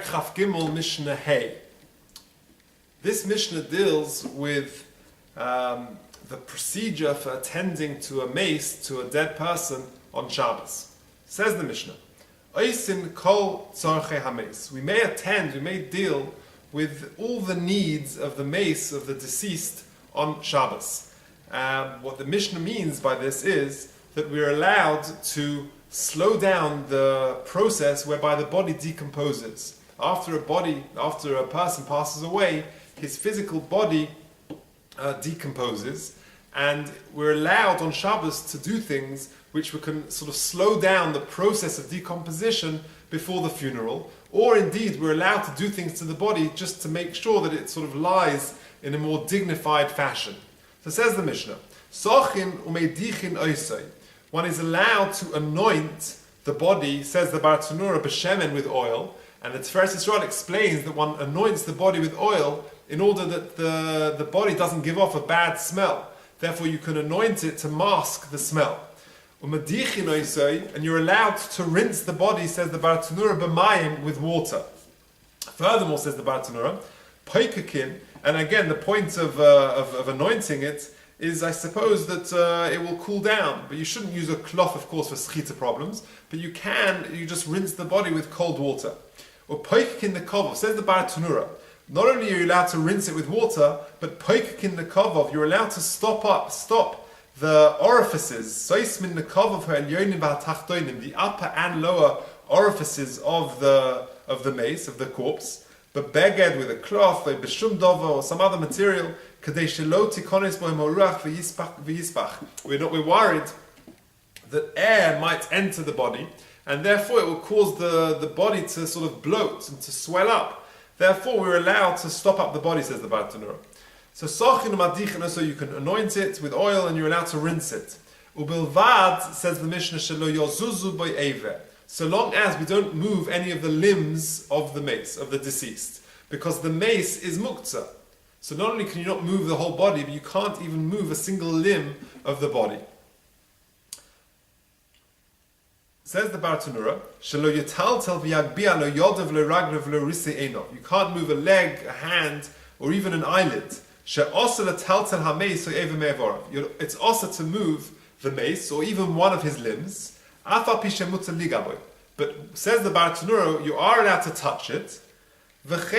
Chaf Gimel Mishnah Hey. This Mishnah deals with the procedure for attending to a mace to a dead person on Shabbos. Says the Mishnah, Oisin kol tzorchei hameis. We may deal with all the needs of the mace of the deceased on Shabbos. What the Mishnah means by this is that we're allowed to slow down the process whereby the body decomposes. After a person passes away, his physical body decomposes, and we're allowed on Shabbos to do things which we can sort of slow down the process of decomposition before the funeral, or indeed we're allowed to do things to the body just to make sure that it sort of lies in a more dignified fashion. So says the Mishnah, Sochin umeidichin oisai. One is allowed to anoint the body, says the Bar Tanura, b'shemen, with oil, and the Tiferes Yisrael explains that one anoints the body with oil in order that the body doesn't give off a bad smell. Therefore you can anoint it to mask the smell. And you're allowed to rinse the body, says the Bar Tanura, b'mayim, with water. Furthermore, says the Bar Tanura, poikakin, and again the point of anointing it is, I suppose, that it will cool down. But you shouldn't use a cloth, of course, for schita problems, but you just rinse the body with cold water. Or poikakin the kovov, says the Bar Tanura, not only are you allowed to rinse it with water, but poikakin the kovov, you're allowed to stop the orifices, the upper and lower orifices of the mace, of the corpse, but beged with a cloth, or some other material, we're worried that air might enter the body, and therefore it will cause the body to sort of bloat and to swell up. Therefore we're allowed to stop up the body, says the Bar Tanura. So sochin umadichin, so you can anoint it with oil and you're allowed to rinse it. Ubilvad, says the Mishnah, shelo yozuzu by eiveh, so long as we don't move any of the limbs of the mace, of the deceased, because the mace is muktzah. So not only can you not move the whole body, but you can't even move a single limb of the body. Says the Bar Tanura, shelo yitaltel v'yagbia lo yodav lo raglav lo risei eno. You can't move a leg, a hand, or even an eyelid. It's also to move the mace or even one of his limbs. But says the Bar Tanura, you are allowed to touch it. And so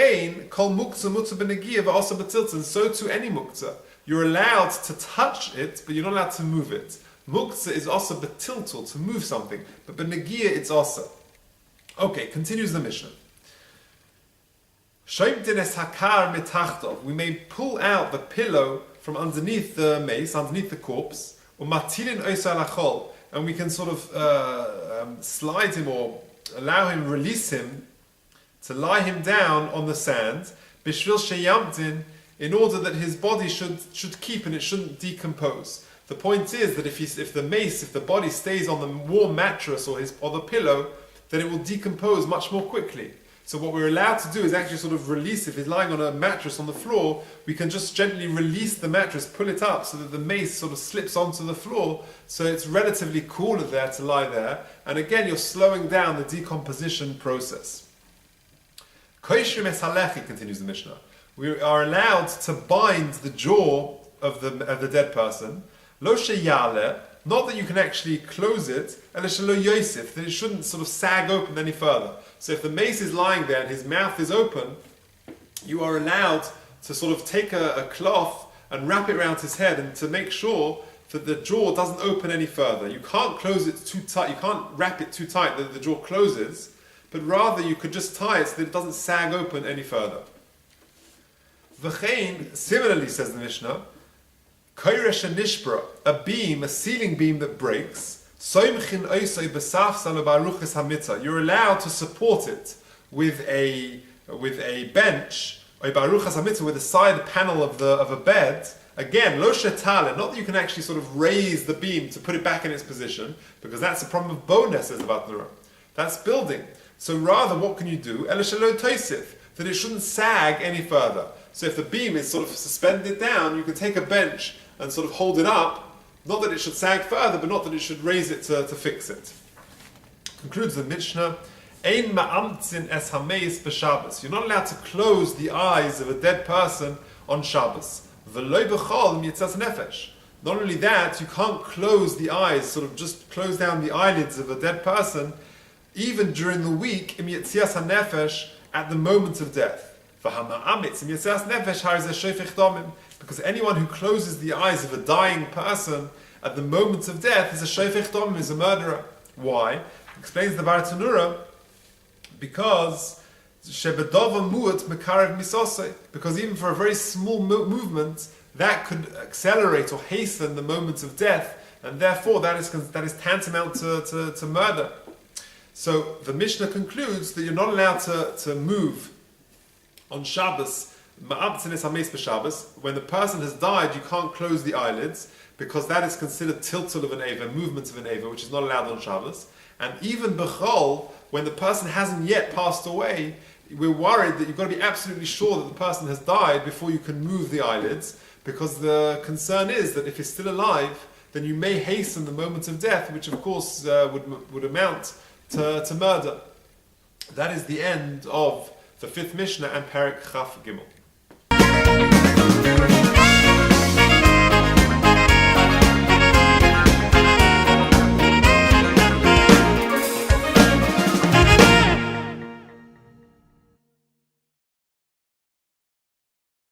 to any muktzah. You're allowed to touch it, but you're not allowed to move it. Muktzah is also betiltul, to move something. But benegia it's also. Okay, continues the Mishnah. We may pull out the pillow from underneath the mace, underneath the corpse, and we can sort of slide him or allow him, release him, to lie him down on the sand, in order that his body should keep and it shouldn't decompose. The point is that if the body stays on the warm mattress or the pillow, then it will decompose much more quickly. So what we're allowed to do is actually sort of release. If he's lying on a mattress on the floor, we can just gently release the mattress, pull it up so that the mace sort of slips onto the floor, so it's relatively cooler there to lie there. And again, you're slowing down the decomposition process. Koishrim es halechi, continues the Mishnah. We are allowed to bind the jaw of the dead person. Lo sheyale, not that you can actually close it, that it shouldn't sort of sag open any further. So if the mace is lying there and his mouth is open, you are allowed to sort of take a cloth and wrap it around his head and to make sure that the jaw doesn't open any further. You can't close it too tight, you can't wrap it too tight that the jaw closes, but rather you could just tie it so that it doesn't sag open any further. V'chein, similarly, says the Mishnah, Koiresh nishbra, a beam, a ceiling beam that breaks, you're allowed to support it with a bench, with a side panel of a bed. Again, lo shetale, not that you can actually sort of raise the beam to put it back in its position, because that's a problem of bonus, says the Bar Tanura. That's building. So rather, what can you do? That it shouldn't sag any further. So if the beam is sort of suspended down, you can take a bench and sort of hold it up. Not that it should sag further, but not that it should raise it to fix it. Concludes the Mishnah, Ein ma'amtzin es hameis b'Shabbos. You're not allowed to close the eyes of a dead person on Shabbos. V'lo b'chol mitzvahs nefesh. Not only that, you can't close the eyes, sort of just close down the eyelids of a dead person, even during the week, im yetzias ha-nefesh, at the moment of death. V'hama'amitz im yetzias nefesh harizeh shofech damim. Because anyone who closes the eyes of a dying person at the moment of death is a shofech damim, is a murderer. Why? Explains the Baratanura, because shebedova mu'at mekarev misosei. Because even for a very small movement, that could accelerate or hasten the moment of death, and therefore that is tantamount to murder. So the Mishnah concludes that you're not allowed to move on Shabbos. When the person has died, you can't close the eyelids, because that is considered tiltul of an eva, movement of an eva, which is not allowed on Shabbos. And even b'chol, when the person hasn't yet passed away, we're worried that you've got to be absolutely sure that the person has died before you can move the eyelids, because the concern is that if he's still alive, then you may hasten the moment of death, which of course would amount to murder. That is the end of the fifth Mishnah and Perek Chaf Gimel.